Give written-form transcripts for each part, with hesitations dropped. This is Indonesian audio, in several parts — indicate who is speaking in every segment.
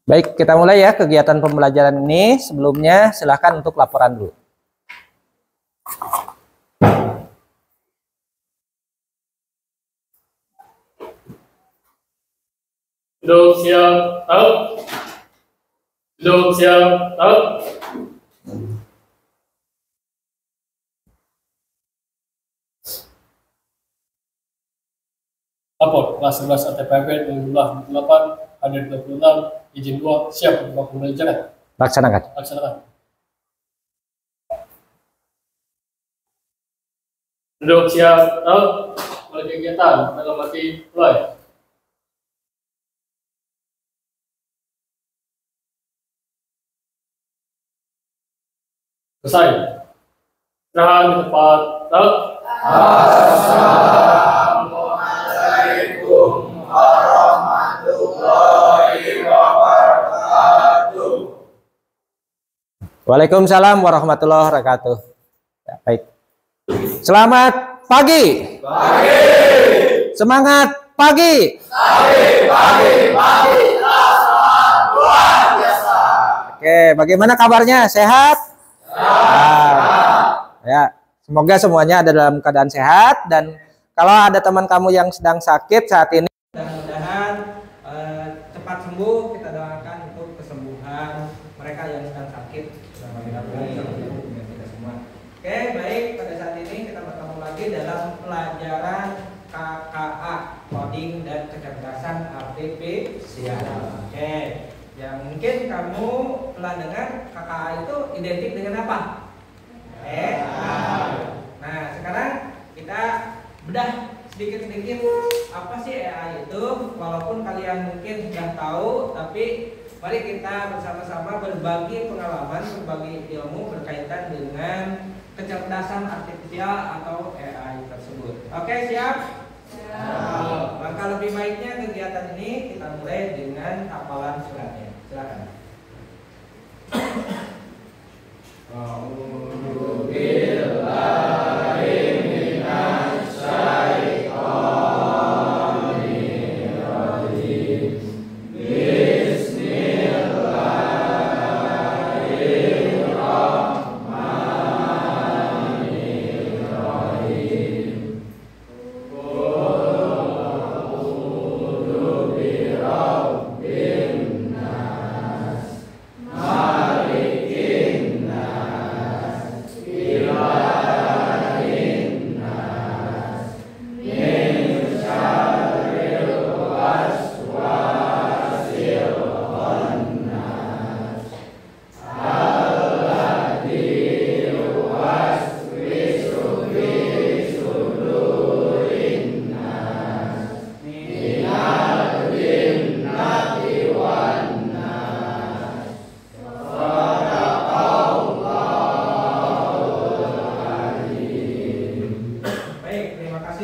Speaker 1: Baik, kita mulai ya kegiatan pembelajaran ini. Sebelumnya silahkan untuk laporan dulu.
Speaker 2: Duduk siap, tahu. Duduk siap, tahu. Lapor kelas 11 ATPP jumlah 28, hadir 26, izin 2, siap untuk pembelajaran.
Speaker 1: Laksanakan.
Speaker 2: Laksanakan. Duduk siap, tahu. Mulai kegiatan, dalam arti mulai. Selesai. Istirahat di tempat, tahu.
Speaker 3: Assalamualaikum warahmatullahi wabarakatuh.
Speaker 1: Waalaikumsalam warahmatullahi wabarakatuh. Ya, baik. Selamat pagi.
Speaker 3: Pagi.
Speaker 1: Semangat pagi.
Speaker 3: Pagi. Selamat luar biasa.
Speaker 1: Oke, bagaimana kabarnya? Sehat? Ya, semoga semuanya ada dalam keadaan sehat, dan kalau ada teman kamu yang sedang sakit saat ini, mudah-mudahan cepat sembuh. Kita doakan untuk kesembuhan mereka yang sedang sakit. Kita semua. Oke, baik. Pada saat ini kita bertemu lagi dalam pelajaran KKA, coding dan kecerdasan artifisial. Oke, yang mungkin kamu telah dengar KKA itu identik dengan apa? Nah, sekarang kita bedah sedikit-sedikit apa sih AI itu. Walaupun kalian mungkin sudah tahu, tapi mari kita bersama-sama berbagi pengalaman, berbagi ilmu berkaitan dengan kecerdasan artifisial atau AI tersebut. Oke, siap? Siap. Maka lebih baiknya kegiatan ini kita mulai dengan hafalan suratnya. Silakan.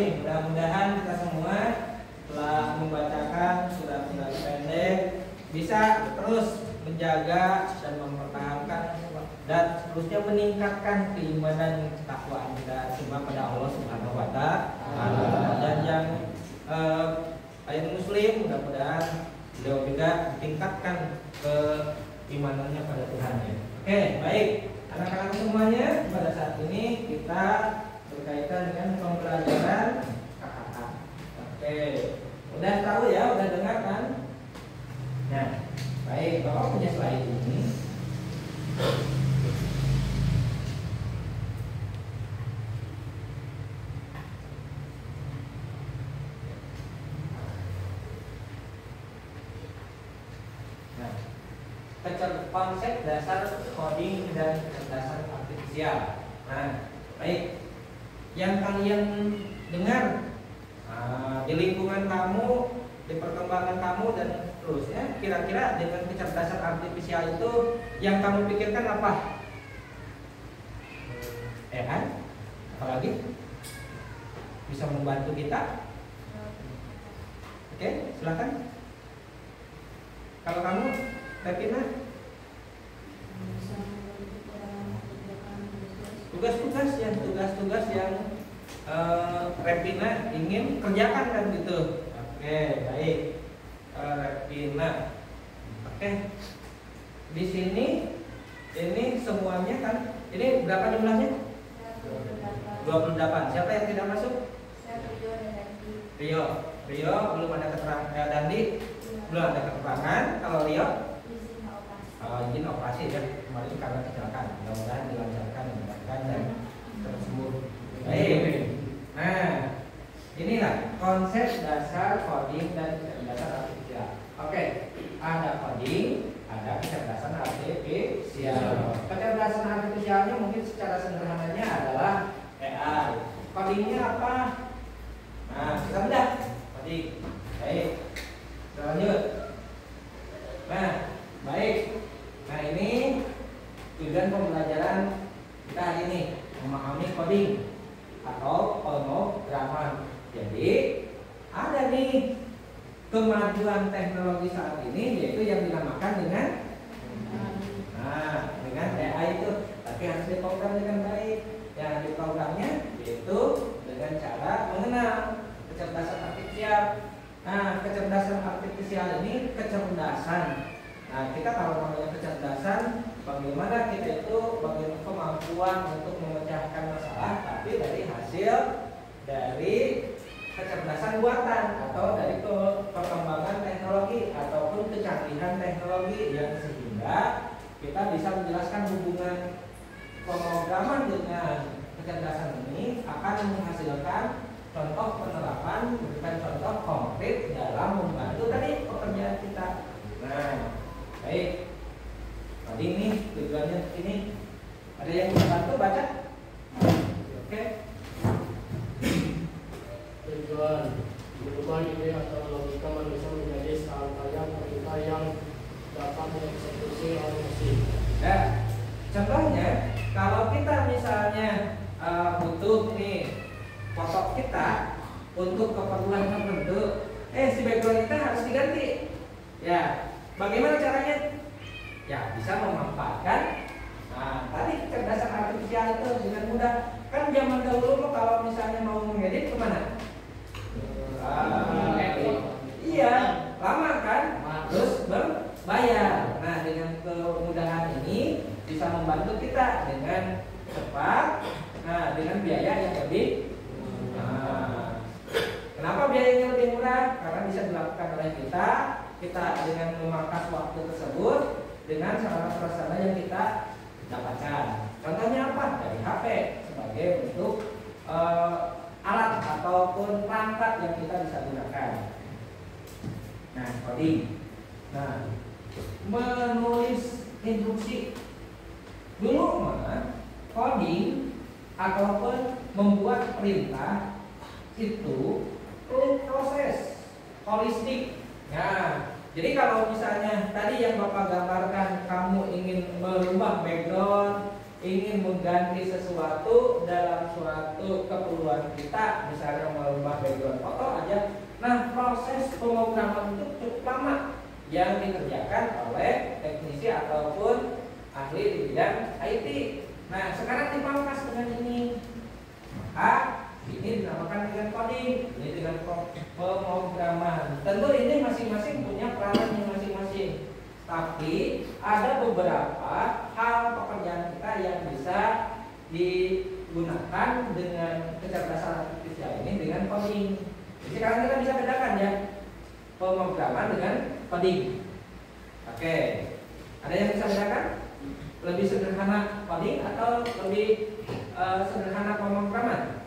Speaker 1: Mudah-mudahan kita semua telah membacakan surat-surat pendek, bisa terus menjaga dan mempertahankan dan seterusnya meningkatkan keimanan ketakwaan kita semua pada Allah Subhanahu wa Ta'ala. Dan yang ayat muslim, mudah-mudahan beliau juga tingkatkan keimanannya pada Tuhan ya. Oke, baik. Anak-anak semuanya, pada saat ini kita berkaitan dengan pembelajaran KKA. Oke, udah tahu ya, udah dengar kan? Nah, baik, Bapak punya slide ini. Nah, konsep dasar coding dan kecerdasan artifisial. Nah, baik. Yang kalian dengar di lingkungan kamu, di perkembangan kamu dan seterusnya, kira-kira dengan kecerdasan artifisial itu yang kamu pikirkan apa? Kan? Apalagi bisa membantu kita? Oke, silakan. Kalau kamu, Pepina, tugas-tugas yang Repina ingin kerjakan kan gitu. Oke, baik. Repina Oke. Di sini ini semuanya kan, ini berapa jumlahnya? 28. Siapa yang tidak masuk? Rio. Rio belum ada keterangan. Dandi belum ada keterangan. Kalau Rio izin operasi ya, kemarin karena kecelakaan. Mudah-mudahan dilancarkan dan tersembuh. Baik. Nah, inilah konsep dasar coding dan kecerdasan artifisial. Oke, ada coding, ada kecerdasan artifisial. Kecerdasan artifisialnya mungkin secara sederhananya adalah AI. Codingnya apa? Nah, kita bedah. Coding. Baik. Kita lanjut. Nah, baik. Nah, ini tujuan pembelajaran kita hari ini, memahami coding atau pemrograman. Jadi ada nih kemajuan teknologi saat ini, yaitu yang dinamakan dengan dengan AI itu, tapi harus diprogram dengan baik. Yang diprogramnya yaitu dengan cara mengenal kecerdasan artifisial. Nah, kecerdasan artifisial ini kecerdasan. Nah, kita kalau namanya kecerdasan, bagaimana kita itu bagaimana kemampuan untuk memecahkan masalah, tapi dari hasil dari kecerdasan buatan atau dari perkembangan teknologi ataupun kecanggihan teknologi yang sehingga kita bisa menjelaskan hubungan pemrograman dengan kecerdasan ini akan menghasilkan contoh penerapan, memberikan contoh konkret dalam membantu tadi pekerjaan kita. Nah, baik. Tadi ini tujuannya ini. Ada yang bisa bantu baca? Oke.
Speaker 2: Tujuan berubah ide atau logika manusia menjadi serangkaian perintah yang dapat dieksekusi oleh mesin.
Speaker 1: Nah, contohnya kalau kita misalnya butuh nih foto kita untuk keperluan tertentu, si background kita harus diganti. Ya, bagaimana caranya? Ya, bisa memanfaatkan tadi kecerdasan artifisial itu dengan mudah. Kan zaman dahulu kalau misalnya mau mengedit kemana? Iya, lama kan? Terus berbayar. Nah, dengan kemudahan ini bisa membantu kita dengan cepat, dengan biaya yang lebih. Kenapa biayanya lebih murah? Karena bisa dilakukan oleh kita dengan memangkas waktu tersebut dengan sarana-prasarana yang kita dapatkan. Contohnya apa? Dari HP sebagai bentuk alat ataupun perangkat yang kita bisa gunakan. Nah, coding. Nah, menulis instruksi. Dulu mah coding ataupun membuat perintah itu perlu proses holistik. Nah, jadi kalau misalnya tadi yang Bapak gambarkan, kamu ingin merubah background, ingin mengganti sesuatu dalam suatu keperluan kita, misalnya merubah background foto aja. Nah, proses pemrograman itu cukup lama yang dikerjakan oleh teknisi ataupun ahli di bidang IT. Nah, sekarang dipangkas dengan ini. Maka ini dinamakan dengan coding, ini dengan pemrograman. Tentu ini masing-masing punya peranannya masing-masing. Tapi ada beberapa hal pekerjaan kita yang bisa digunakan dengan kecerdasan artifisial ini dengan coding. Jadi sekarang kita bisa bedakan ya pemrograman dengan coding. Oke, ada yang bisa bedakan? Lebih sederhana coding atau lebih sederhana pemrograman?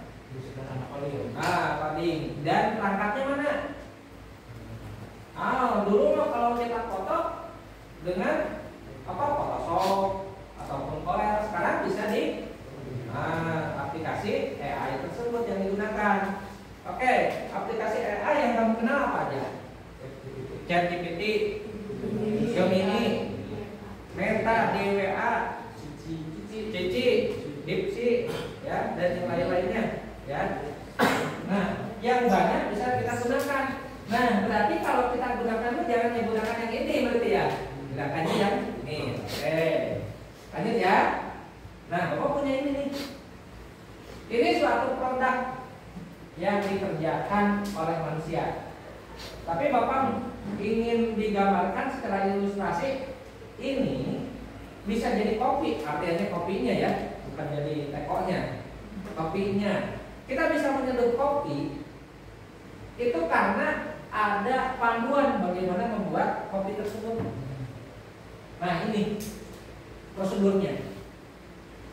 Speaker 1: Coding. Dan perangkatnya mana? Dulu mah kalau cetak foto dengan Photoshop ataupun Corel, sekarang bisa di aplikasi AI tersebut yang digunakan. Oke, aplikasi AI yang kamu kenal apa aja? ChatGPT, Gemini, Meta, DWA, Cici, DeepSeek, ya, dan yang lain-lainnya, ya. Nah, yang banyak bisa kita gunakan. Nah, berarti kalau kita gunakan itu jangan menggunakan yang ini berarti ya. Gunakannya yang ini. Oke. Lanjut ya. Nah, Bapak punya ini nih. Ini suatu produk yang dikerjakan oleh manusia. Tapi Bapak ingin digambar secara ilustrasi ini bisa jadi kopi, artinya kopinya ya, bukan jadi tekonya. Kopinya. Kita bisa menyeduh kopi itu karena ada panduan bagaimana membuat kopi tersebut. Nah, ini prosedurnya.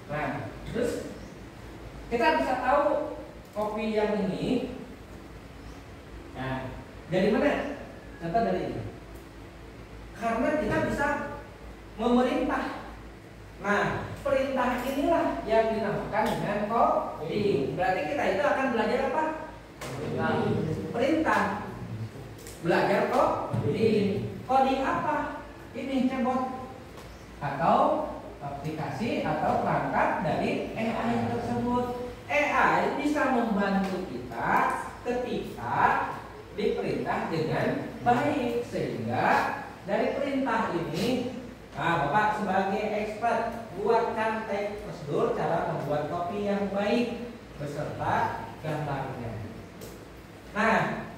Speaker 1: Nah, terus kita bisa tahu kopi yang ini. Nah, dari mana? Contoh dari ini. Karena kita bisa memerintah. Nah, perintah inilah yang dinamakan dengan coding. Berarti kita itu akan belajar apa? Perintah. Belajar coding. Coding apa? Ini chatbot atau aplikasi atau perangkat dari AI tersebut. AI bisa membantu kita ketika diperintah dengan baik, sehingga dari perintah ini, nah Bapak sebagai expert buatkan teks prosedur cara membuat kopi yang baik beserta gambarnya. Nah,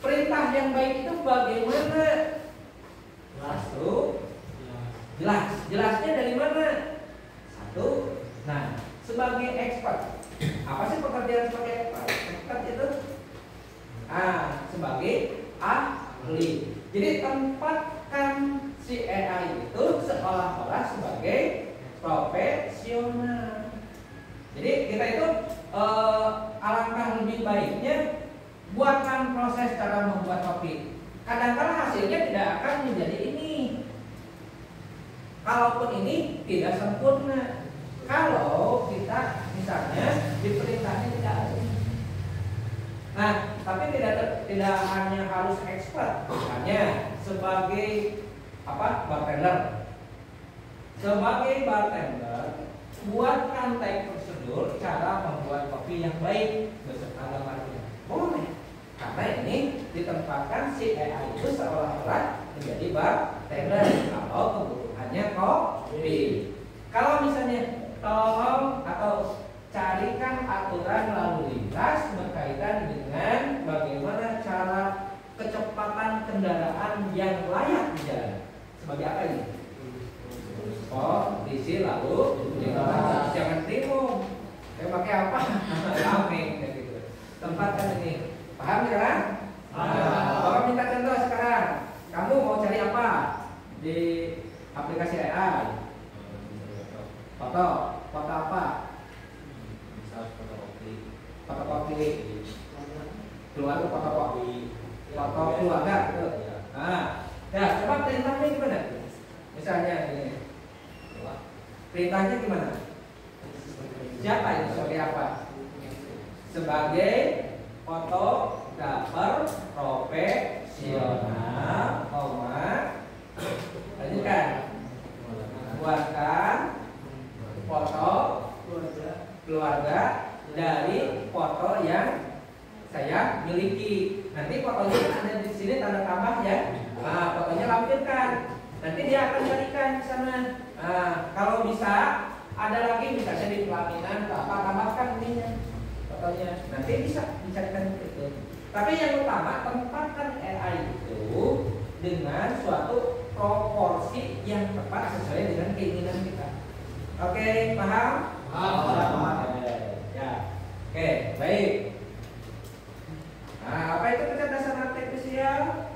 Speaker 1: perintah yang baik itu bagaimana? Jelasnya dari mana? Satu. Nah, sebagai expert, apa sih pekerjaan sebagai expert? Expert itu sebagai ahli. Jadi tempatkan si AI itu seolah-olah sebagai profesional. Jadi kita itu alangkah lebih baiknya buatkan proses cara membuat kopi. Kadang-kadang hasilnya tidak akan menjadi ini. Kalaupun ini tidak sempurna. Kalau kita misalnya diperintahnya tidak ada. Nah, tapi tidak hanya harus expert. Misalnya sebagai bartender. Sebagai bartender, buatkan teks prosedur cara membuat kopi yang baik beserta gambarnya. Boleh. Karena ini ditempatkan si AI itu seolah-olah menjadi bartender kalau kebutuhannya kopi. Kalau misalnya tolong atau carikan aturan lalu lintas berkaitan dengan bagaimana cara kecepatan kendaraan yang layak di jalan. Sebagai apa ini? Kondisi lalu lintas. Jangan bingung. Pakai apa? Rame gitu. Tempatkan ini. Paham sekarang? Bapak minta contoh sekarang. Kamu mau cari apa di aplikasi AI? Foto apa? Foto kopi. Keluar foto kopi. Foto keluarga. Ya, coba perintahnya gimana? Misalnya ini. Perintahnya gimana? Siapa itu sebagai apa? Sebagai fotografer profesional, lanjutkan. Buatkan foto keluarga dari foto yang saya miliki. Nanti fotonya kan ada di sini tanda tambah ya. Fotonya lampirkan. Nanti dia akan carikan di sana. Kalau bisa ada lagi misalnya di pelaminan, tambahkan ininya fotonya. Nanti bisa dicarikan itu. Tapi yang utama tempatkan AI itu dengan suatu proporsi yang tepat sesuai dengan keinginan kita. Oke, paham? Paham. Ya. Oke, baik. Nah, apa itu kecerdasan artifisial?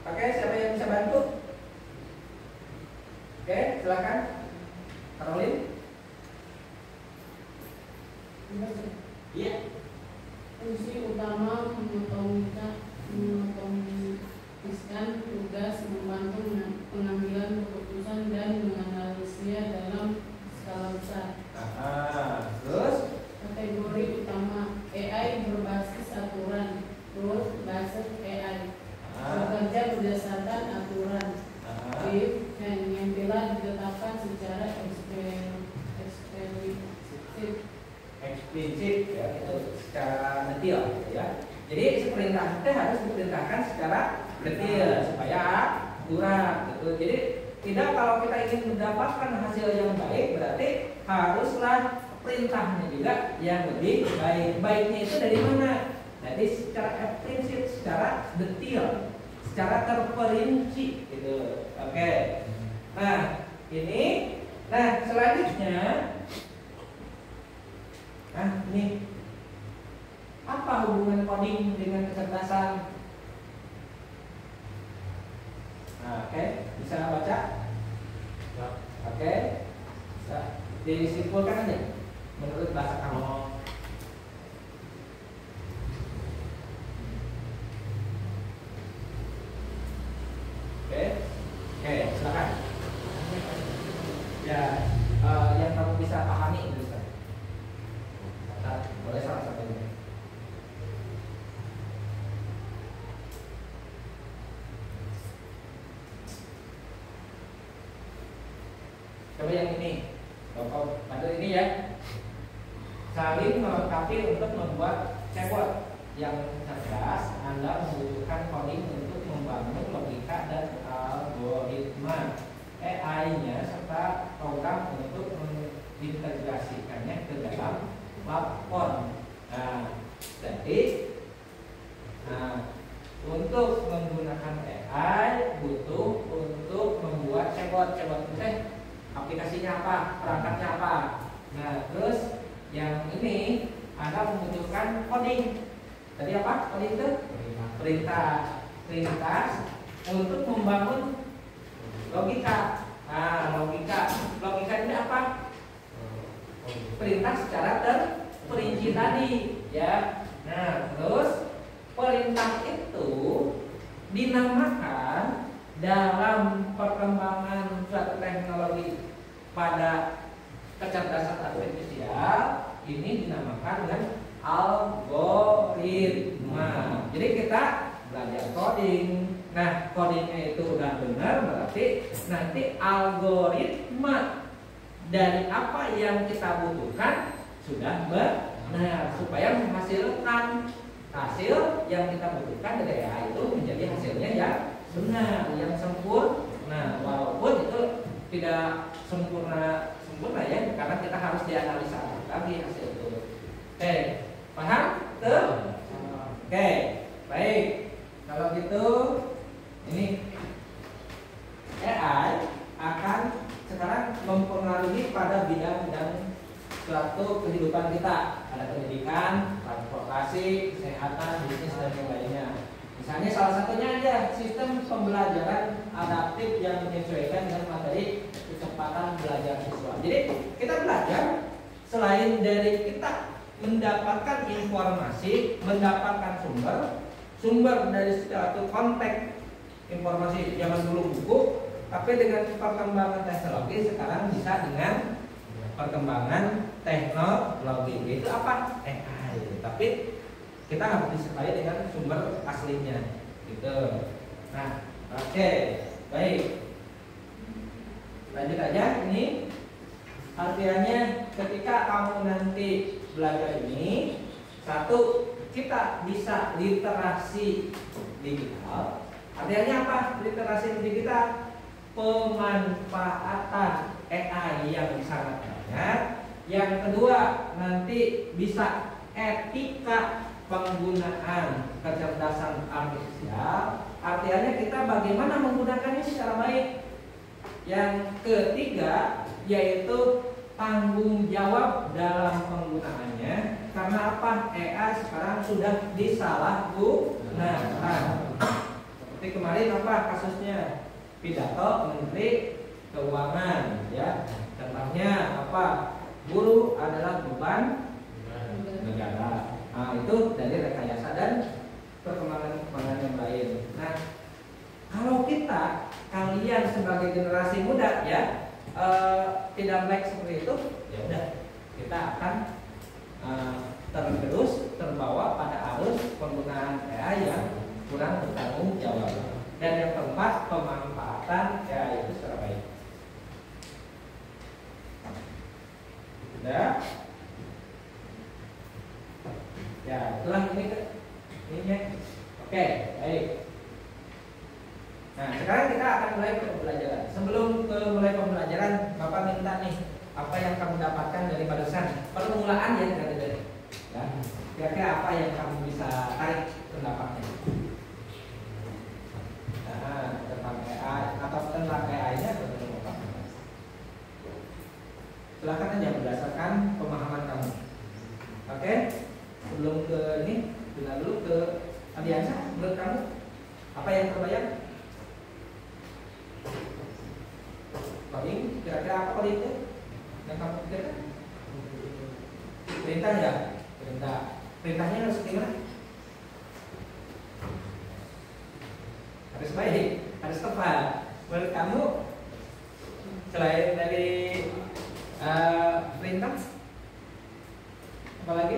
Speaker 1: Oke, siapa yang bisa bantu? Oke, silakan. Caroline. Iya.
Speaker 4: Fungsi utama mengotomatiskan tugas, membantu pengambilan keputusan dan menganalisisnya dalam skala besar.
Speaker 1: Terus
Speaker 4: kategori utama AI berbasis aturan, based AI bekerja berdasarkan aturan if yang telah ditetapkan secara
Speaker 1: eksplisit ya, itu secara detail ya. Jadi perintah itu harus diperintahkan secara detail supaya akurat gitu. Jadi tidak, kalau kita ingin mendapatkan hasil yang baik berarti haruslah perintahnya juga yang lebih baik. Baiknya itu dari mana? Jadi secara eksplisit, secara detail, secara terperinci gitu. Oke. Nah, ini selanjutnya ini apa hubungan coding dengan kecerdasan? Oke, bisa baca? Oke. Bisa disimpulkan aja menurut bahasa kamu. Oke, silakan. Ya, yang kamu bisa pahami bisa. Boleh salah satunya. Coba yang ini, Bapak bantu ini ya. Saling melengkapi untuk membuat chatbot yang cerdas. Anda membutuhkan coding untuk membangun logika dan algoritma AI-nya serta program untuk mengintegrasikannya ke dalam platform. Jadi untuk menggunakan AI butuh untuk membuat chatbot aplikasinya apa, perangkatnya apa. Terus yang ini Anda membutuhkan coding. Tadi apa? Coding itu perintah untuk membangun logika. Logika ini apa? Perintah secara terperinci tadi, ya. Terus perintah itu dinamakan dalam perkembangan suatu teknologi pada kecerdasan artifisial ini dinamakan dengan algoritma. Jadi kita belajar coding. Codingnya itu udah benar, berarti nanti algoritma dari apa yang kita butuhkan sudah benar supaya menghasilkan hasil yang kita butuhkan dari AI itu menjadi hasilnya yang benar, yang sempurna. Walaupun itu tidak sempurna ya, karena kita harus dianalisa lagi hasil itu. Oke, paham? Tuh? Oke, baik. Kalau gitu, ini AI akan sekarang mempengaruhi pada bidang-bidang suatu kehidupan kita. Ada pendidikan, transportasi, kesehatan, bisnis dan yang lainnya. Misalnya salah satunya aja sistem pembelajaran adaptif yang menyesuaikan dengan materi kecepatan belajar siswa. Jadi kita belajar selain dari kita mendapatkan informasi, mendapatkan sumber dari suatu konteks informasi zaman dulu buku, tapi dengan perkembangan teknologi sekarang bisa dengan perkembangan teknologi. Itu apa? AI. Tapi kita harus disertai dengan sumber aslinya, gitu. Oke, baik. Lanjut aja. Ini artinya ketika kamu nanti belajar ini, satu, kita bisa literasi digital. Artinya apa? Literasi digital, pemanfaatan AI yang sangat banyak. Yang kedua, nanti bisa etika penggunaan kecerdasan artifisial. Artinya kita bagaimana menggunakannya secara baik. Yang ketiga, yaitu tanggung jawab dalam penggunaannya. Karena apa? AI sekarang sudah disalahgunakan. Seperti kemarin apa kasusnya? Pidato Menteri Keuangan, ya. Contohnya apa? Buruh adalah beban negara. Itu dari rekayasa dan perkembangan yang lain. Kalau kalian sebagai generasi muda, ya, tidak baik seperti itu, ya udah, kita akan tergerus, terbawa pada arus penggunaan AI yang kurang bertanggung jawab. Dan yang keempat, pemanfaatan AI itu secara baik. Sudah? Ya, itulah ini. Oke, baik. Sekarang kita akan mulai pembelajaran. Sebelum mulai pembelajaran, Bapak minta nih, apa yang kamu dapatkan dari barusan? Permulaan ya dari. Ya. Kira-kira apa yang kamu bisa tarik pendapatnya? terbayang? Coding, kira-kira apa coding itu? Yang kamu pikirkan? Perintah ya? Perintah. Perintahnya harus gimana? Harus baik, harus tepat. Menurut kamu, selain dari perintah, apa lagi?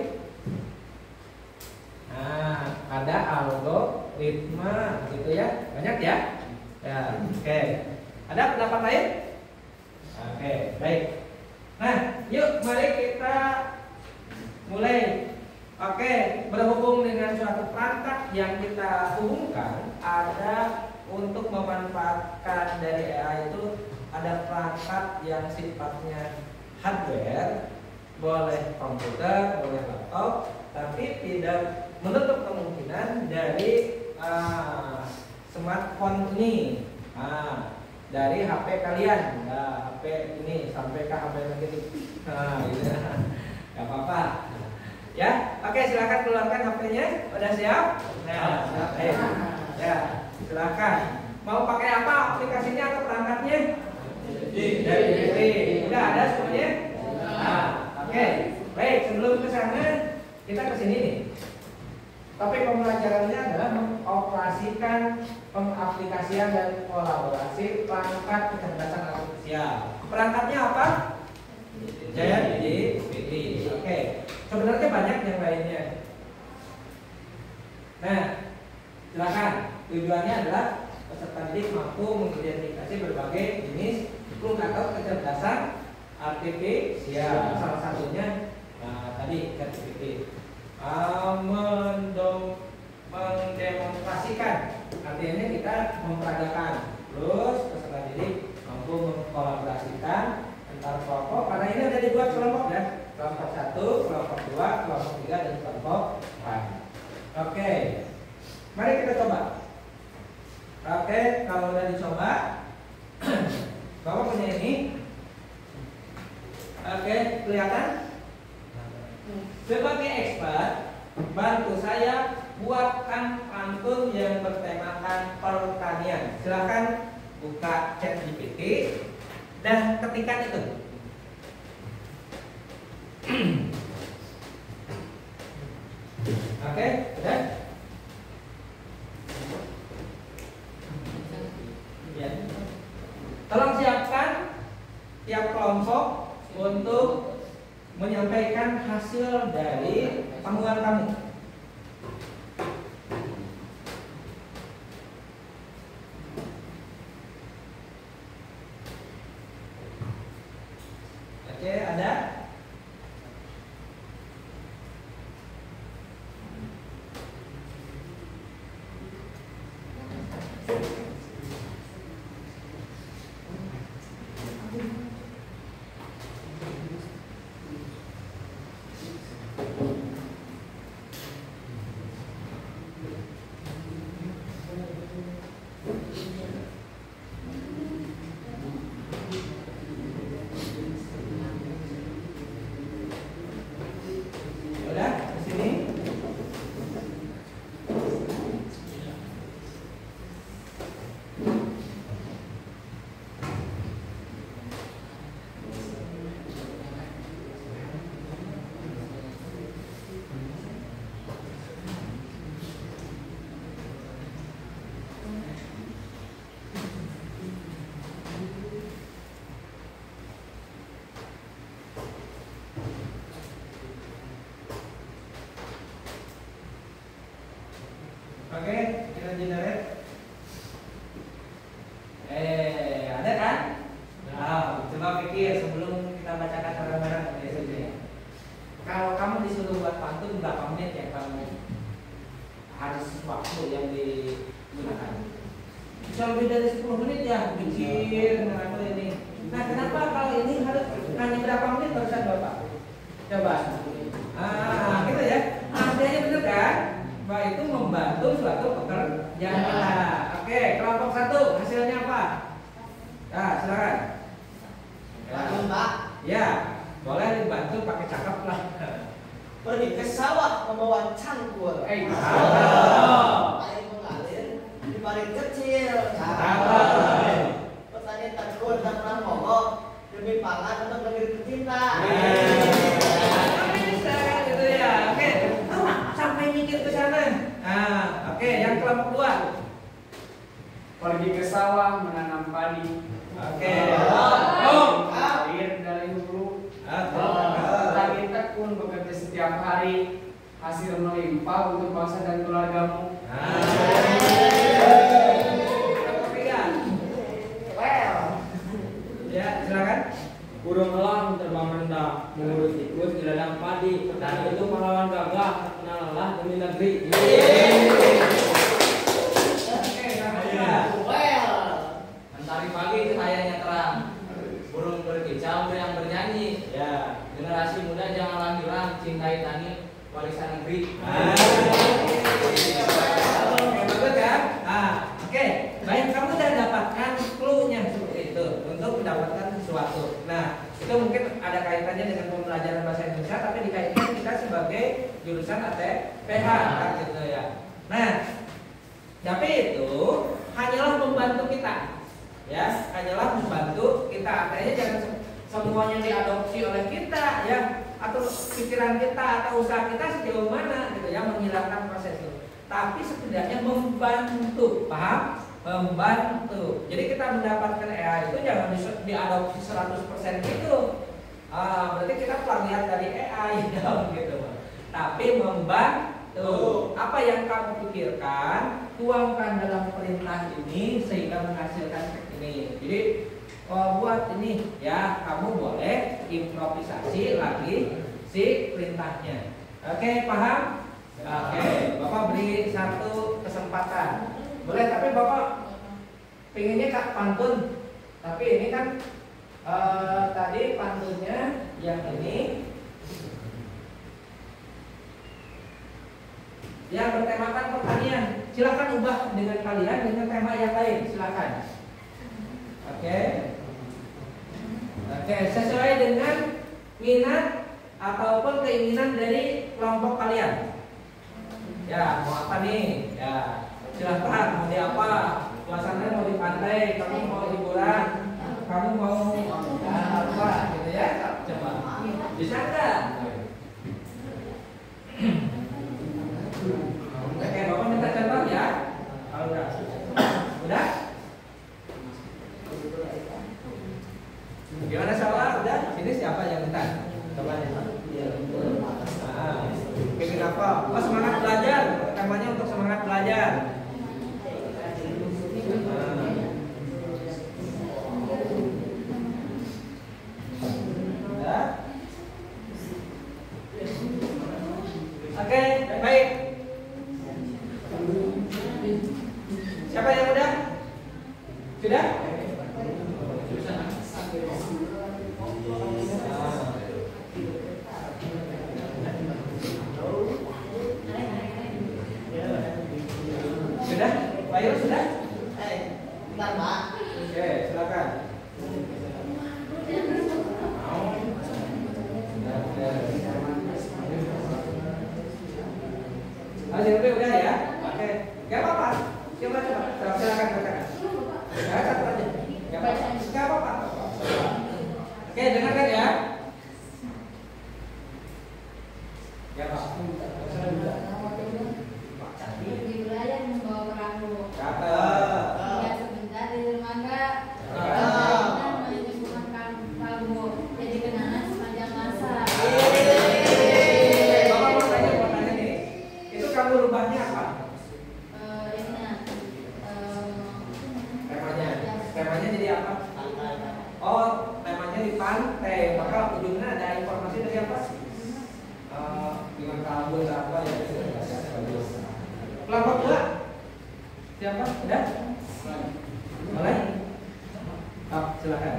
Speaker 1: Nah, ada algoritma, gitu ya, banyak ya. Ya, oke. Ada pendapat lain? Oke, baik. Nah, yuk mari kita mulai. Oke, berhubung dengan suatu perangkat yang kita hubungkan, ada untuk memanfaatkan dari AI itu ada perangkat yang sifatnya hardware, boleh komputer, boleh laptop, tapi tidak menutup kemungkinan dari smartphone ini, dari HP kalian, HP ini sampai ke HP lagi, gitu. Gak apa-apa. Ya, oke, silakan keluarkan HP-nya. Udah siap? Nah, ya, silakan. Mau pakai apa aplikasinya atau perangkatnya? Dari udah ada semuanya? Nah, oke. Baik, sebelum ke sana kita ke sini nih. Topik pembelajarannya adalah mengoperasikan pengaplikasian dan kolaborasi perangkat kecerdasan artifisial. Perangkatnya apa? ChatGPT. Oke. Sebenarnya banyak yang lainnya. Nah, silakan. Tujuannya adalah peserta didik mampu mengidentifikasi berbagai jenis atau kecerdasan artifisial. Salah satunya tadi ChatGPT. Mendemonstrasikan, artinya kita memperagakan. Terus peserta didik mampu mengkolaborasikan antar kelompok, karena ini ada dibuat kelompok ya. Kelompok 1, kelompok 2, kelompok 3, dan kelompok 4. Oke, mari kita coba. Oke, kalau udah dicoba, Bapak punya ini. Oke, kelihatan? Sebagai expert, bantu saya buatkan pantun yang bertemakan pertanian. Silahkan buka ChatGPT dan ketikkan itu. Oke, udah? Ya. Tolong siapkan tiap kelompok untuk menyampaikan hasil dari panggungan kamu. Oke, ada? Oke, kita generate. Ada kan? Nah, coba pikir sebelum kita bacakan bareng-bareng. Kalau kamu disuruh buat pantun berapa menit ya kamu harus waktu yang digunakan? Bisa lebih dari 10 menit ya pikir dengan apa ini. Nah, kenapa kalau ini harus hanya berapa menit barusan Bapak? Coba. Gitu ya. Artinya benar kan? Bahwa itu membantu suatu pekerjaan kita. Oke, kelompok 1 hasilnya apa? Nah, silakan.
Speaker 5: Mbak.
Speaker 1: Ya, boleh dibantu pakai cakep lah.
Speaker 5: Pergi ke sawah membawa cangkul.
Speaker 1: Air
Speaker 5: mengalir di paling kecil. Petani tekun dan perang mogok demi pangan untuk negeri tercinta.
Speaker 1: Bisa gitu ya. Oke. Sampai mikir ke sana. Nah, oke, yang kelompok 2.
Speaker 6: Pergi ke sawah menanam padi.
Speaker 1: Oke.
Speaker 6: Air dari hulu. Petani tekun bekerja setiap hari. Hasil melimpah untuk bangsa dan keluargamu.
Speaker 1: Ya, silakan.
Speaker 7: Burung elang terbang rendah, mengurus tikus di ladang padi. Petani itu melawan gagah, kenal lelah demi negeri.
Speaker 1: Oke,
Speaker 8: Mentari pagi cahayanya terang, burung berkicau yang bernyanyi.
Speaker 1: ya.
Speaker 8: Generasi muda janganlah hilang, cintai tani, warisan negeri.
Speaker 1: Bagus kan? Oke. Baik, kamu sudah dapatkan clue-nya seperti itu untuk mendapatkan sesuatu. Nah, itu mungkin ada kaitannya dengan pembelajaran bahasa Indonesia, tapi dikaitkan kita sebagai jurusan ATPH, kan gitu ya. Nah, tapi itu hanyalah membantu kita, ya, hanyalah membantu kita. Artinya jangan semuanya diadopsi oleh kita, ya, atau pikiran kita atau usaha kita sejauh mana, gitu ya, menghilangkan proses itu. Tapi setidaknya membantu, paham? Membantu. Jadi kita mendapatkan AI itu jangan diadopsi 100% gitu. Berarti kita pelarian dari AI gitu. Tapi membantu. Apa yang kamu pikirkan, tuangkan dalam perintah ini sehingga menghasilkan ini. Jadi buat ini ya, kamu boleh improvisasi lagi si perintahnya. Oke, paham? Oke, Bapak beri satu kesempatan. Boleh, tapi Bapak pengennya Kak pantun. Tapi ini kan tadi pantunnya yang ini yang bertemakan pertanian. Silakan ubah dengan kalian dengan tema yang lain. Silakan. Oke. Oke, sesuai dengan minat ataupun keinginan dari kelompok kalian. Ya, mau apa nih? Ya, silahkan. Mau di apa? Suasananya mau di pantai, kamu mau hiburan, kamu mau apa? Gitu ya? Coba. Bisa nggak? Oke, Bapak minta contoh ya. Kalau udah? Gimana soal? Udah? Sini siapa yang minta? Coba nih. Pengen apa? Oh, semangat belajar. Temanya untuk semangat belajar. Oke, baik. Siapa yang udah? Sudah? Sudah? Pak Yus sudah?
Speaker 5: Bentar, Pak.
Speaker 1: Oke, silakan. Jadi udah ya? Oke. Gak apa-apa. Coba. Silakan bacakan. Ya, satu aja. Gak apa-apa. Oke, dengarkan ya. Ya, Pak.
Speaker 4: Di wilayah membawa perahu.
Speaker 1: Cakep.
Speaker 4: Tinggal sebentar di dermaga. Menyuguhkan kalbu. Jadi kenangan sepanjang masa.
Speaker 1: Bapak mau tanya nih. Itu kamu rubahnya apa? Temanya jadi apa? Oh, temanya di pantai. Maka ujungnya ada informasi dari apa? Dengan kalbu apa ya? Kelompok 2. Siapa? Udah? Mulai? Silakan.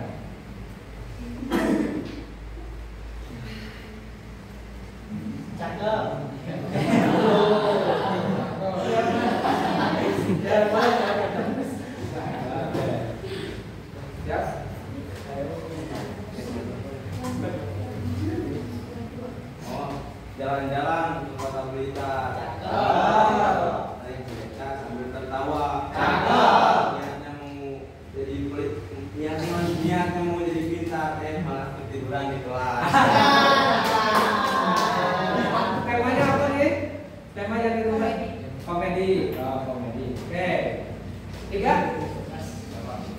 Speaker 5: Cakep.
Speaker 1: Siap?
Speaker 3: Oh, jalan-jalan ke kota Blitar.
Speaker 5: Cakep.
Speaker 3: Naik kereta sambil tertawa.
Speaker 5: Cakep.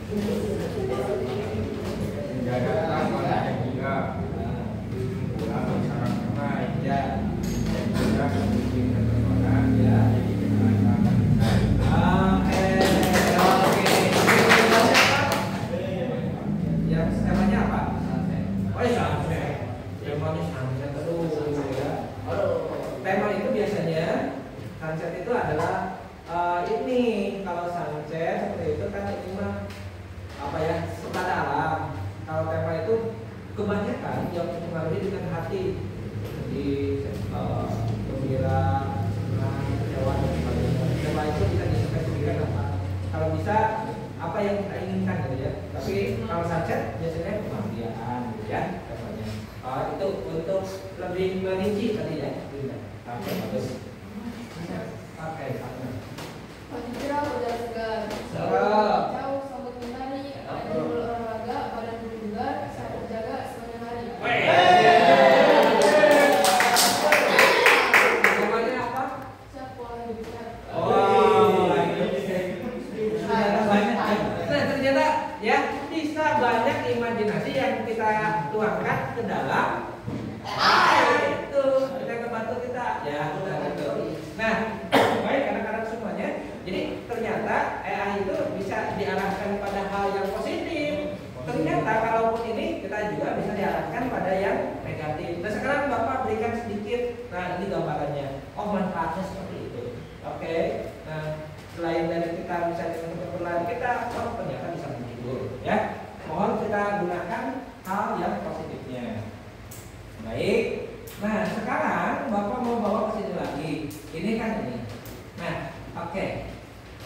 Speaker 6: Menjaga terang pada juga pulang masyarakat ramai
Speaker 1: Ya.
Speaker 6: dan juga mungkin keterpakan
Speaker 1: Ya.
Speaker 6: jadi kendaraan
Speaker 1: Oke. Yang temanya apa? Oh ya sunset. Temanya sunset terus ya. Tema itu biasanya sunset itu adalah ini kalau sunset seperti itu kan ini mah apa ya pada alam. Kalau tema itu kebanyakan yang mempengaruhi dengan hati di gembira, senang, kecewa dan sebagainya. Tema itu bisa dispesifikkan apa? Kalau bisa apa yang kita inginkan gitu ya. Tapi kalau sunset biasanya kebahagiaan gitu ya temanya. Itu untuk lebih merinci tadi ya. Oke, bagus. Oke,
Speaker 3: Pagi cerah, udara segar.
Speaker 1: Segar.
Speaker 3: Jauh sambut mentari, ada olahraga, badan bugar, sehat terjaga sepanjang hari.
Speaker 1: Namanya apa?
Speaker 3: Siap pola hidup sehat.
Speaker 1: Oh, nah ternyata ya bisa banyak imajinasi yang kita tuangkan ke dalam itu kita kebantu kita ya gitu. Nah baik anak-anak semuanya, jadi ternyata AI itu bisa diarahkan pada hal yang positif. Ternyata kalaupun ini kita juga bisa diarahkan pada yang negatif. Nah sekarang Bapak berikan sedikit, nah ini gambarannya. Oh manfaatnya seperti itu. Oke. Nah selain dari kita bisa dengan keperluan kita, oh ternyata bisa menghibur ya. Mohon kita gunakan hal yang positifnya. Baik. Nah sekarang Bapak mau bawa ke sini lagi. Ini kan ini. Nah oke.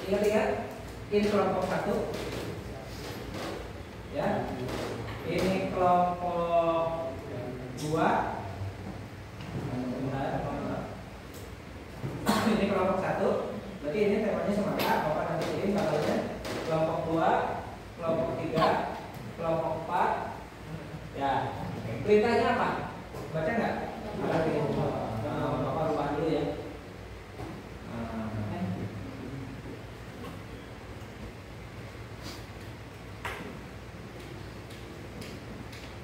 Speaker 1: Lihat ini kelompok 1 ya. Ini kelompok 2. Ini kelompok 1. Berarti ini temanya semangat. Bapak nanti ini katanya kelompok 2, kelompok 3, kelompok 4. Ya. Perintahnya apa? Baca nggak? Bapak rubah dulu ya.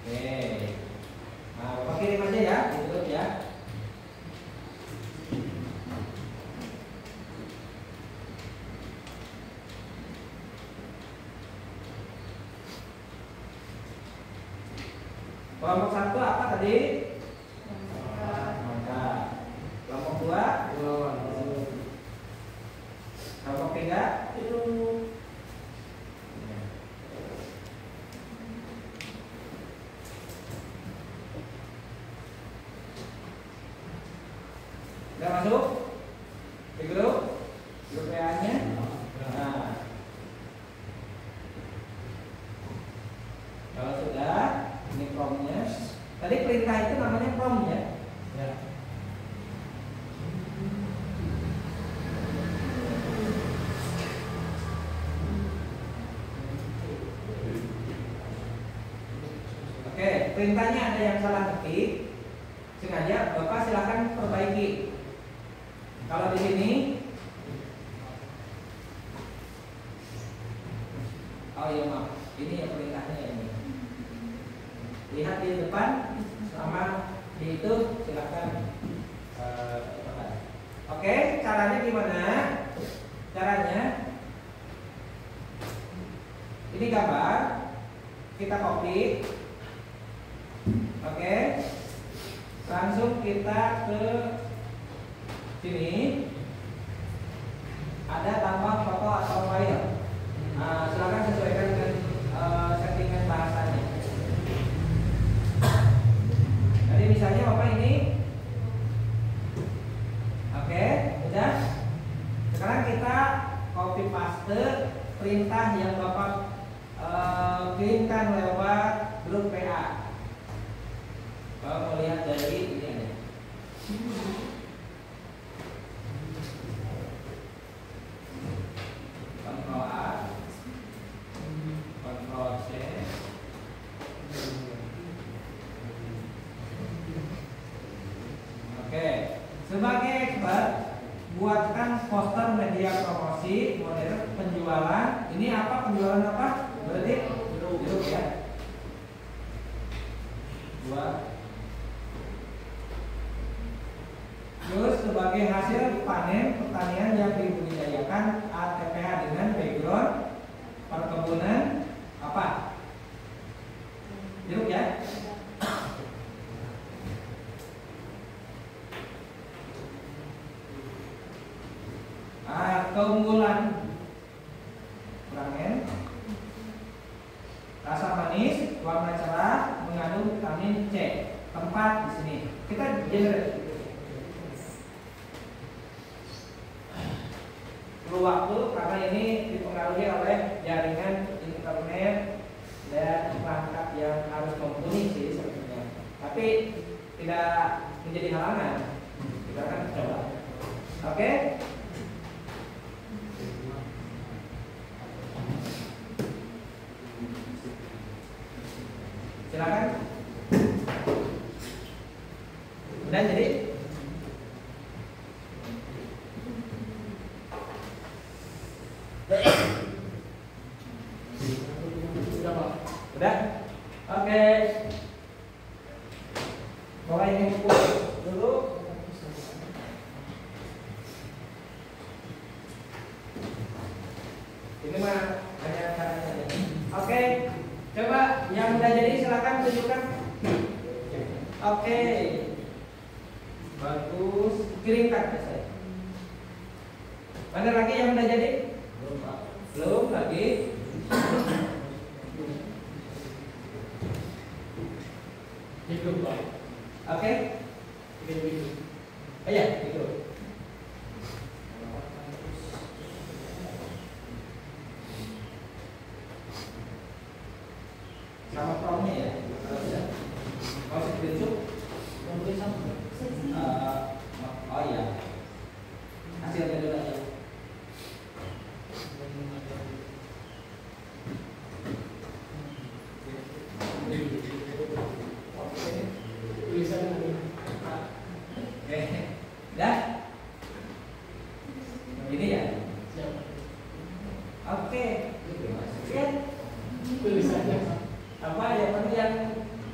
Speaker 1: Oke. Nah, Bapak kirim aja ya, ditutup ya. Kelompok 1 apa tadi? Maka. Kelompok 2 kelompok 3 udah masuk di grup WA-nya. Nah, kalau sudah ini promnya. Tadi perintah itu namanya prom ya. Ya. Oke, perintahnya ada yang salah ketik, sengaja Bapak silakan perbaiki. Kalau di sini, oh iya maaf, ini ya perintahnya ini. Lihat di depan sama di itu silakan. Oke, caranya gimana? Caranya ini gambar kita copy. Oke, langsung kita ke sini. Ada tambah foto atau file. Nah, silakan sesuaikan dengan settingan bahasanya. Jadi misalnya Bapak ini, oke, udah. Sekarang kita copy paste perintah yang Bapak kirimkan lewat grup PA. Kalau mau lihat dari ini aja. Ctrl A, Ctrl C. Oke, sebagai expert, buatkan poster media promosi model penjualan. Ini apa? Penjualan apa? Berarti jeruk ya. 2. Terus sebagai hasil panen pertanian yang dibudidayakan ATPH dengan background perkebunan apa? Jeruk ya. Keunggulan Rangen, rasa manis, warna cerah, mengandung vitamin C. Tempat di sini. Kita generate. Perlu waktu karena ini dipengaruhi oleh jaringan internet dan perangkat yang harus mumpuni sih sebetulnya. Tapi tidak menjadi halangan. Kita akan coba. Oke? Silakan. Udah jadi? Udah? Oke. Bawa ini buku dulu. Ini mah hanya caranya saja. Oke. Coba yang udah jadi silakan tunjukkan. Oke. Bagus. Kirimkan ke saya. Mana lagi yang udah jadi? Belum lagi. Oke. Oh ya, itu. Sama promnya ya. Kalau tidak, mau screenshot? Oh iya. Hasilnya dulu aja. Dah? Ini ya? Oke. Siap.
Speaker 2: Tulisannya
Speaker 1: Apa yang perlu yang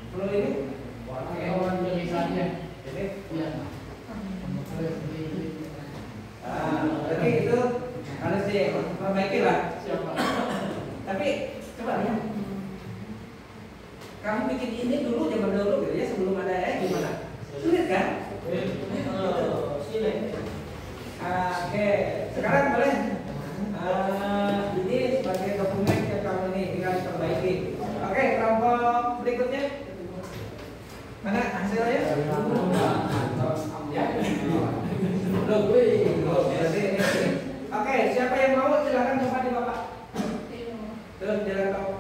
Speaker 1: perlu ini?
Speaker 2: kawan tulisannya
Speaker 1: Ini?
Speaker 2: ya.
Speaker 1: Berarti itu harus diperbaiki lah.
Speaker 2: Siapa?
Speaker 1: Tapi coba ya. Kamu bikin ini dulu zaman dulu gitu ya sebelum ada gimana? Sulit kan? Sini. Oke, sekarang boleh. Ini sebagai dokumen yang kamu ini tinggal diperbaiki. Oke, kelompok berikutnya. Mana hasilnya? Ya. Berarti ini. Oke, siapa yang mau silakan coba di Bapak. Terus jalan kau.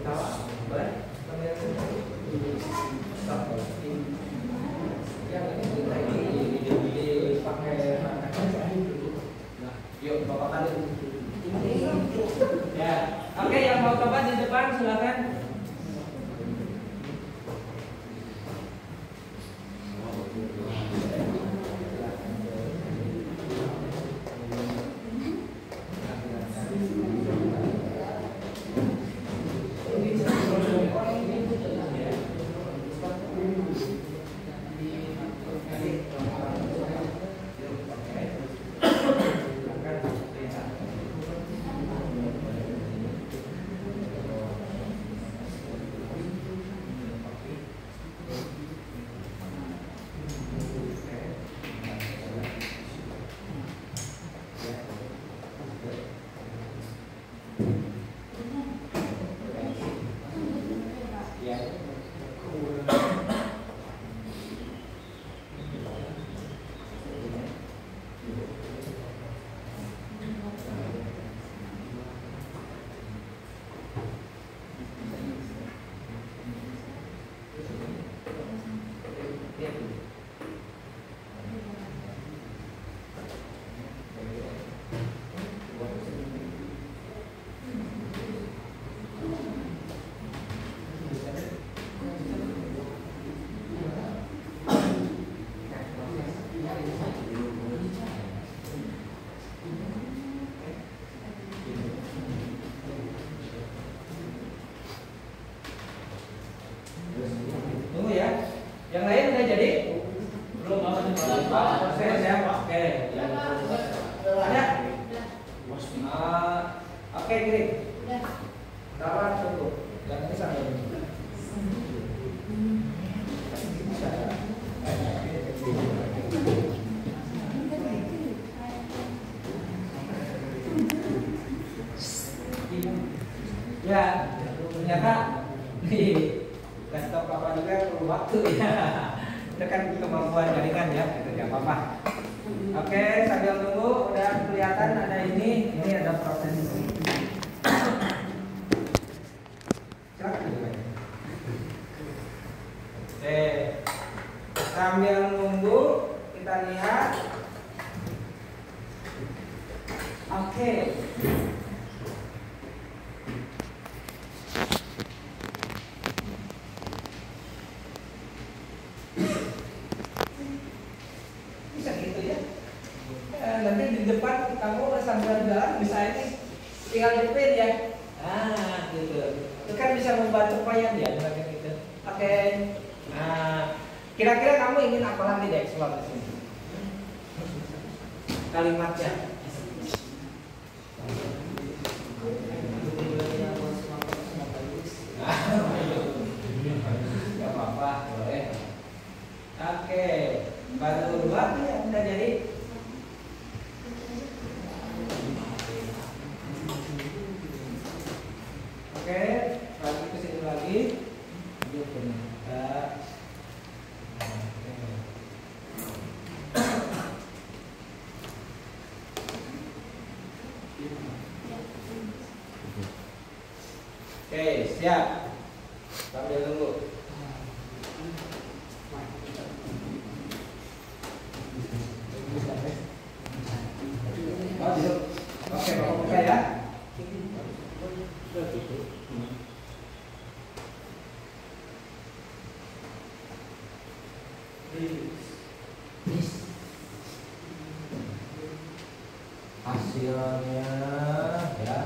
Speaker 1: Tahu? Boleh? Stop. Yang ini dipakai yuk Bapak kali. Ya. Oke, yang mau coba di depan silakan. Oke, Giri.
Speaker 4: Udah.
Speaker 1: Sabar tunggu. Jangan bisa dulu. Ya, ternyata di laptop Papa juga perlu waktu ya. Itu kan kemampuan jaringan ya, itu nggak apa-apa. Oke, sambil tunggu udah kelihatan ada ini ada proses. Oke, sambil nunggu kita lihat. Oke. Bisa gitu ya. Nanti di depan kamu sambil jalan bisa ini tinggal jepit ya. Ah, gitu. Itu kan bisa membantu klien ya, macam itu. Oke. Nah, kira-kira kamu ingin apa lagi deh explore di sini? Kalimatnya. Gak apa-apa, boleh. Oke, baru dua ya udah jadi. Oke, lagi ke sini lagi. Oke, siap. Sambil tunggu. Oh, duduk. Oke, Bapak buka ya. Hasilnya ya.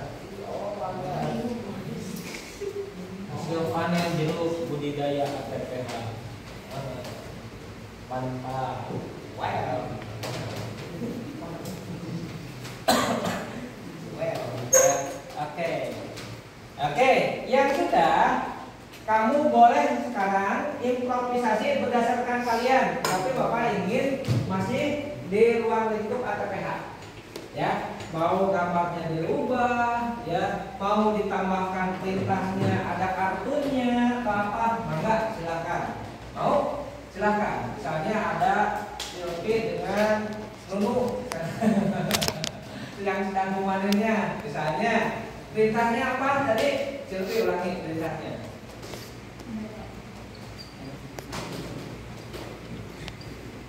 Speaker 1: Hasil panen jeruk budidaya ATPH. Mantap. Well. Oke, yang sudah kamu boleh sekarang improvisasi berdasarkan kalian. Tapi Bapak ingin masih di ruang lingkup ATPH. Ya, mau gambarnya dirubah, ya, mau ditambahkan perintahnya ada kartunnya atau apa, mangga silakan. Mau? Silakan. Misalnya ada Silvi dengan Nunu yang sedang memanennya, misalnya perintahnya apa tadi? Silvi ulangi perintahnya.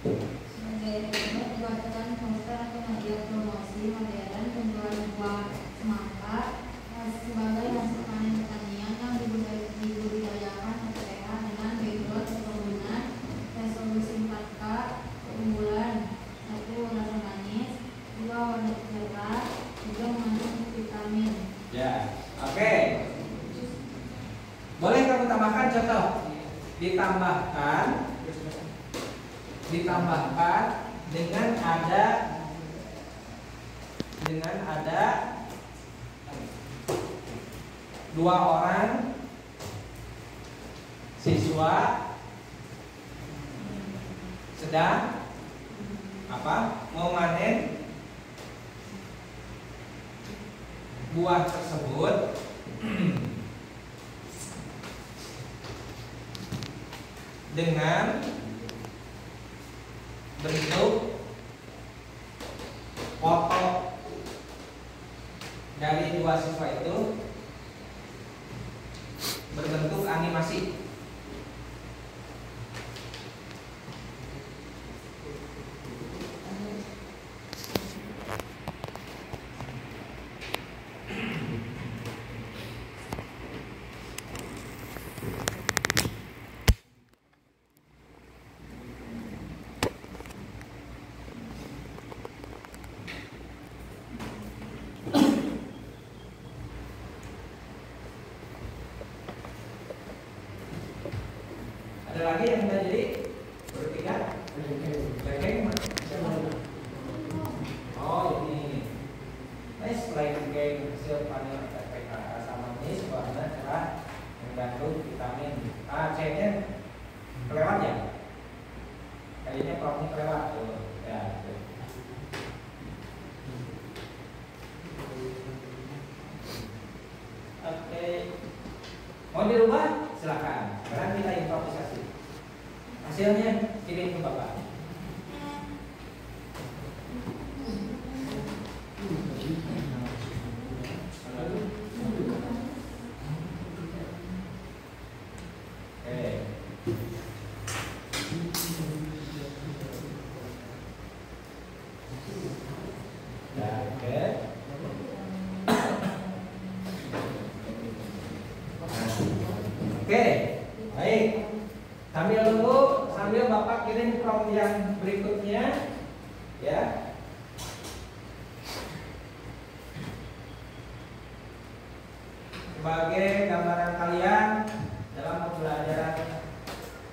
Speaker 4: Sebagai berikut dibacakan poster atau hadiah promosi modern penjualan buah semangka sebagai hasil panen pertanian yang dibudidayakan ATPH dengan background kebangunan resolusi 4K keunggulan 1 warna manis 2 warna cerah 3 mengandung vitamin.
Speaker 1: Ya, oke. Boleh kamu tambahkan contoh? Ditambahkan dengan ada 2 orang siswa sedang memanen buah tersebut dengan bentuk foto dari 2 siswa itu berbentuk animasi. Ada lagi yang sudah jadi bertiga? Lengkeng mana? Oh ini. Nice lengkeng hasil mengandung TPK. Asam manis warna cerah mengandung vitamin A. C-nya kelewat ya? Kayaknya promnya kelewat tuh. Ya, tuh. Oke. Mau dirubah? Silakan. Sekarang kita improvisasi. Hasilnya kirim ke Bapak. Oke, baik. Sambil nunggu, sambil Bapak kirim prompt yang berikutnya, ya. Sebagai gambaran kalian dalam pembelajaran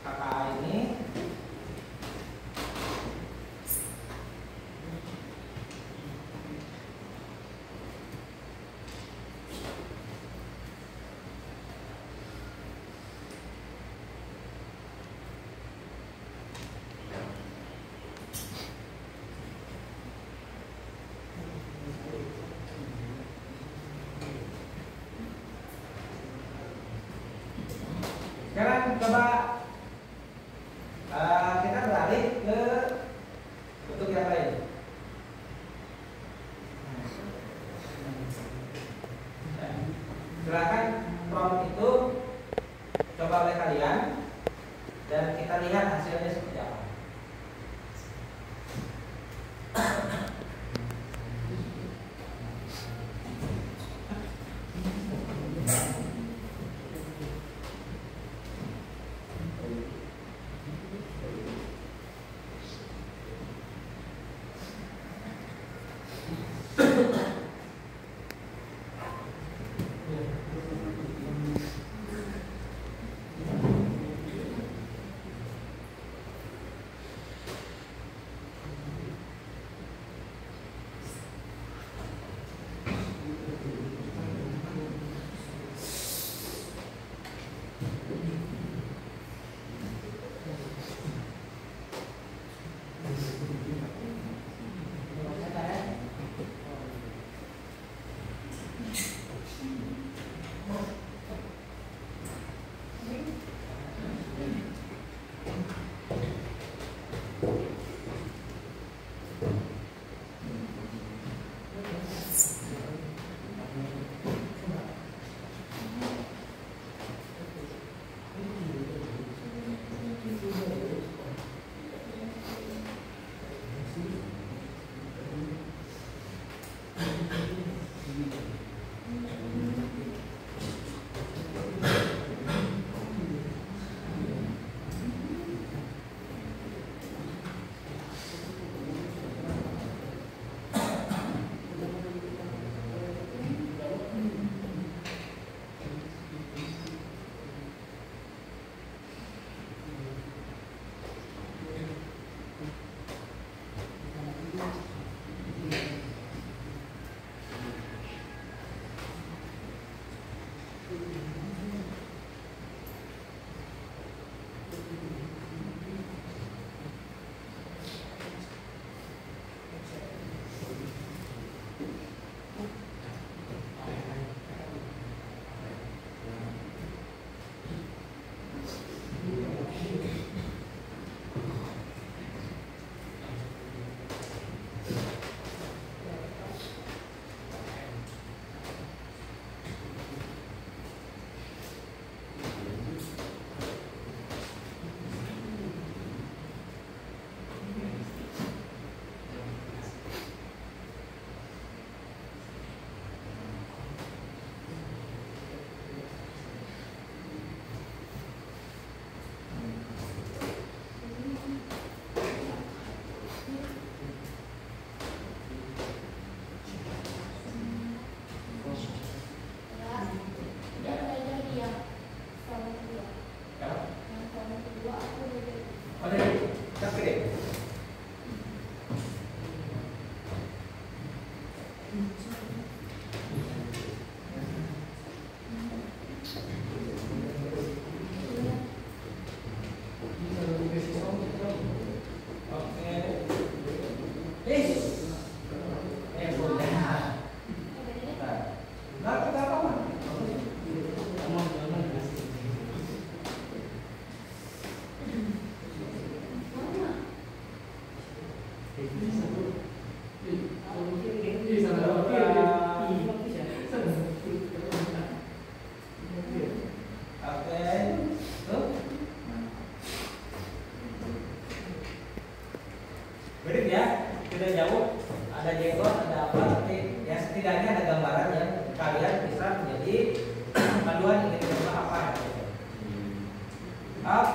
Speaker 1: KKA ini, sekarang coba kita beralih ke bentuk yang lain. Silakan prompt itu coba oleh kalian dan kita lihat hasilnya seperti apa.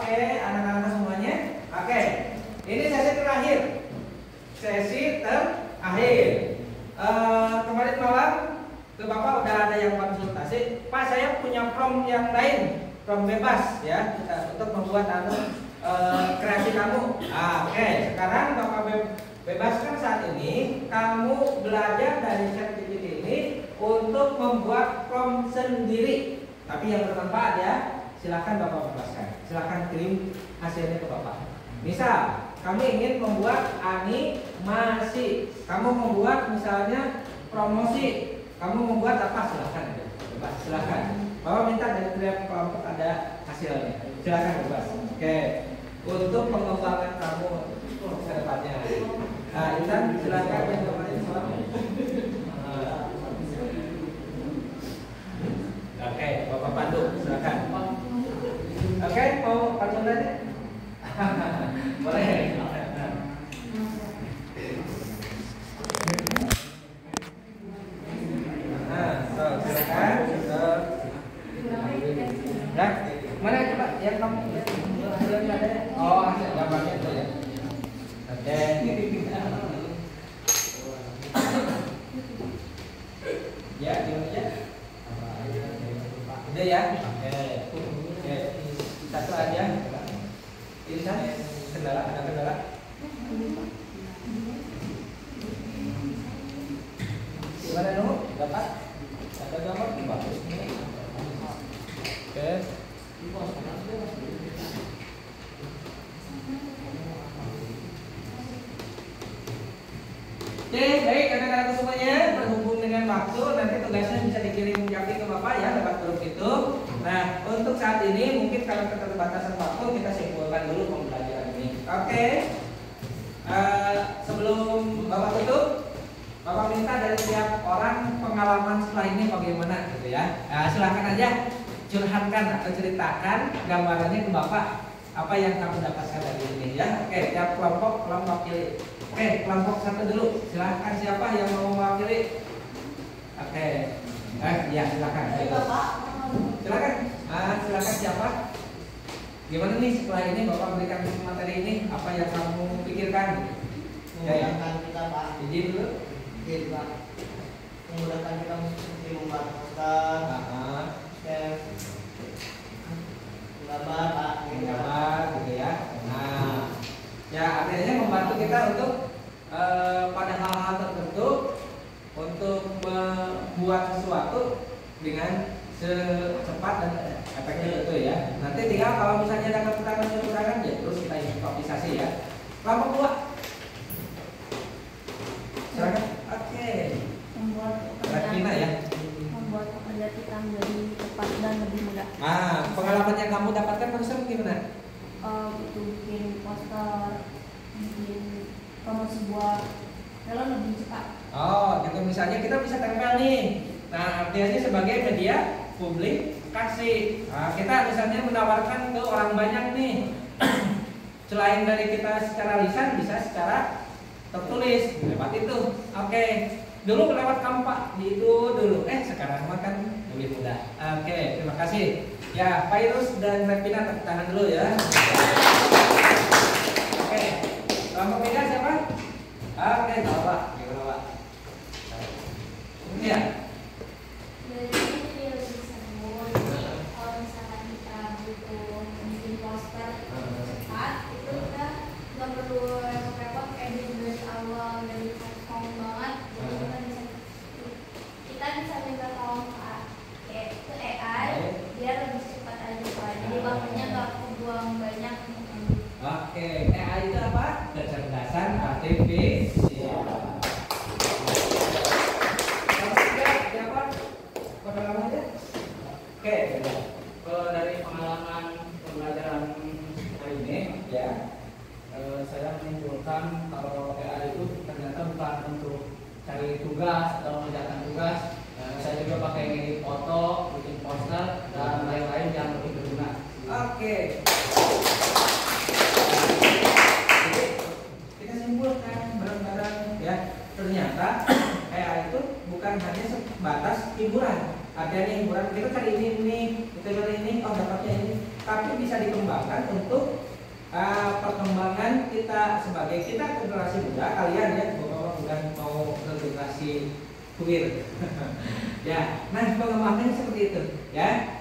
Speaker 1: Oke, anak-anak semuanya. Oke, ini sesi terakhir. Sesi terakhir. Kemarin malam ke Bapak udah ada yang konsultasi. Pak, saya punya prompt yang lain, prompt bebas ya, untuk membuat kreasi kamu. Oke, sekarang Bapak bebaskan saat ini. Kamu belajar dari ChatGPT ini untuk membuat prompt sendiri, tapi yang bermanfaat ya. Silakan Bapak bebaskan. Silakan kirim hasilnya ke Bapak. Misal, kamu ingin membuat animasi, kamu membuat misalnya promosi, kamu membuat apa? Silakan, bebas. Silakan. Bapak minta dari tiap kelompok ada hasilnya. Silakan bebas. Oke. Untuk pengembangan kamu ke depannya. Nah, Intan silakan yang kemarin soal. Oke, Bapak Pandu silakan. Oke, mau Pak Chandra? Boleh. Silakan. Nah, mana coba yang kamu ada? Oh, gambarnya itu ya. Oke. Ya, gimana ya? Udah ya? Oke. Satu aja. Insan, kendala, ada kendala? Gimana dulu? Dapat? Ada gambar? Bagus. Oke. Oke, baik anak-anak semuanya, berhubung dengan waktu, nanti tugasnya bisa dikirim Jaki ke Bapak ya lewat grup itu. Nah, untuk saat ini mungkin kalau keterbatasan waktu kita simpulkan dulu pembelajaran ini. Oke. Sebelum Bapak tutup, Bapak minta dari setiap orang pengalaman setelah ini bagaimana gitu ya. Silakan aja curhatkan atau ceritakan gambarannya ke Bapak apa yang kamu dapatkan dari ini ya. Oke, tiap kelompok pilih. Oke, kelompok satu dulu. Silahkan siapa yang mau mewakili? Oke. Ya silakan. Silakan. Silakan siapa? Gimana nih setelah ini Bapak berikan materi ini? Apa yang kamu pikirkan?
Speaker 5: Memudahkan kita Pak.
Speaker 1: Izin dulu.
Speaker 5: Izin Pak. Memudahkan kita seperti membuat poster, gambar Pak.
Speaker 1: Gambar gitu ya. Nah, ya artinya membantu kita untuk pada hal-hal tertentu untuk membuat sesuatu dengan secepat dan efektif itu ya. Nanti tinggal kalau misalnya ada kekurangan ya terus kita improvisasi ya. Kelompok dua. Silakan. Oke.
Speaker 9: Membuat
Speaker 1: Rekina ya.
Speaker 9: membuat pekerja kita menjadi cepat dan lebih mudah.
Speaker 1: Pengalaman yang kamu dapatkan barusan gimana?
Speaker 9: Itu bikin poster, bikin promosi buat film lebih cepat.
Speaker 1: Oh, gitu misalnya kita bisa tempel nih. Nah, artinya sebagai media publikasi. Nah, kita misalnya menawarkan ke orang banyak nih. Selain dari kita secara lisan, bisa secara tertulis lewat itu. Oke. Dulu lewat kampak di itu dulu. Sekarang makan lebih mudah. Oke, terima kasih. Ya, Pak Irus dan Repina tepuk tangan dulu ya. Oke. Kelompok beda siapa? Oke, Bapak. Gimana, Pak? Ya.
Speaker 4: Jadi lebih seru. Kalau misalkan kita butuh bikin poster cepat, itu kita nggak perlu repot-repot kayak dari awal dari platform banget. Jadi kita bisa minta tolong ke AI biar lebih cepat aja Pak. Jadi waktunya nggak kebuang banyak.
Speaker 1: Oke, AI itu apa? Kecerdasan artifisial. Siapa? Pengalamannya? Oke,
Speaker 2: Kalau dari pengalaman pembelajaran hari ini,
Speaker 1: ya.
Speaker 2: saya menyimpulkan kalau AI itu ternyata bukan untuk cari tugas atau mengerjakan tugas. Saya juga pakai ngedit foto, bikin poster dan lain-lain yang lebih berguna.
Speaker 1: Oke. Jadi kita simpulkan bareng-bareng ya, ternyata AI itu bukan hanya sebatas hiburan, artinya nih kita cari ini, kita cari ini, oh dapatnya ini, tapi bisa dikembangkan untuk perkembangan kita sebagai kita generasi muda, kalian ya, bapak bukan mau generasi queer. Ya, nah pengembangannya seperti itu, ya.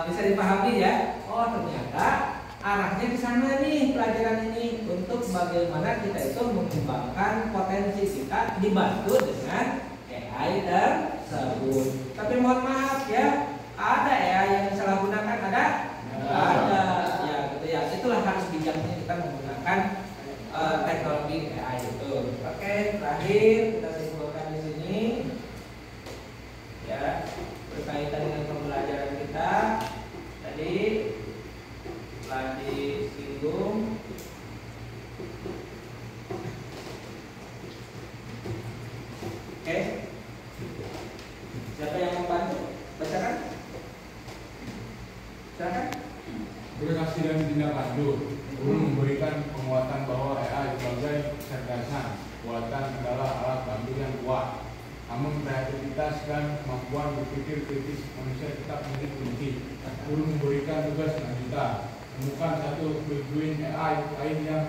Speaker 1: Bisa dipahami ya. Oh ternyata arahnya ke sana nih pelajaran ini untuk bagaimana kita itu mengembangkan potensi kita dibantu dengan AI tersebut. Tapi mohon maaf ya, ada AI yang disalahgunakan, ada? Ada. Ya, gitu ya. Itulah harus bijaknya kita menggunakan teknologi AI itu. Oke, terakhir kita simpulkan di sini. Ya, berkaitan dengan pembelajaran kita tadi telah disinggung. Oke, siapa yang membantu? Bacakan. Silakan.
Speaker 6: Berdasar dan tindak lanjut, guru memberikan penguatan bahwa AI sebagai kecerdasan buatan adalah alat bantu yang kuat. Namun kreativitas dan kemampuan berpikir kritis manusia tetap menjadi kunci. Guru memberikan tugas lanjutan, temukan satu built-in AI lain yang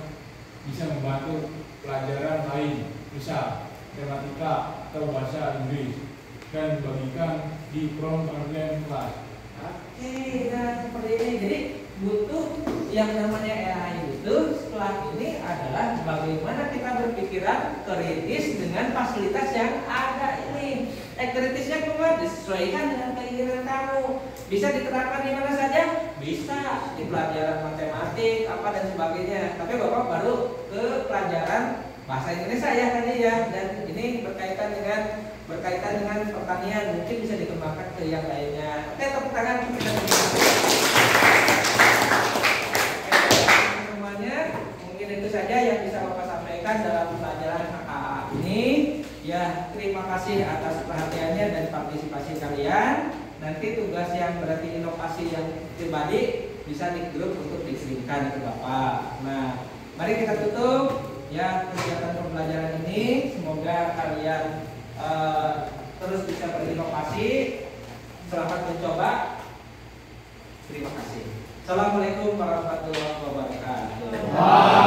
Speaker 6: bisa membantu pelajaran lain, misal matematika atau bahasa Inggris, dan dibagikan di prompt online kelas.
Speaker 1: Oke, nah seperti ini. Jadi butuh yang namanya AI itu setelah ini adalah bagaimana kita berpikiran kritis dengan fasilitas yang ada ini. Kritisnya keluar disesuaikan dengan keinginan kamu. Bisa diterapkan di mana saja? Bisa di pelajaran matematik apa dan sebagainya. Tapi Bapak baru ke pelajaran bahasa Indonesia ya tadi ya, dan ini berkaitan dengan pertanian, mungkin bisa dikembangkan ke yang lainnya. Oke, tepuk tangan untuk kita semuanya. Mungkin itu saja yang bisa Bapak sampaikan dalam pelajaran HKA ini. Ya, terima kasih atas perhatiannya dan partisipasi kalian. Nanti tugas yang berarti inovasi yang pribadi bisa di grup untuk dikirimkan ke Bapak. Nah, mari kita tutup ya kegiatan pembelajaran ini. Semoga kalian terus bisa berinovasi. Selamat mencoba. Terima kasih. Assalamualaikum warahmatullahi wabarakatuh.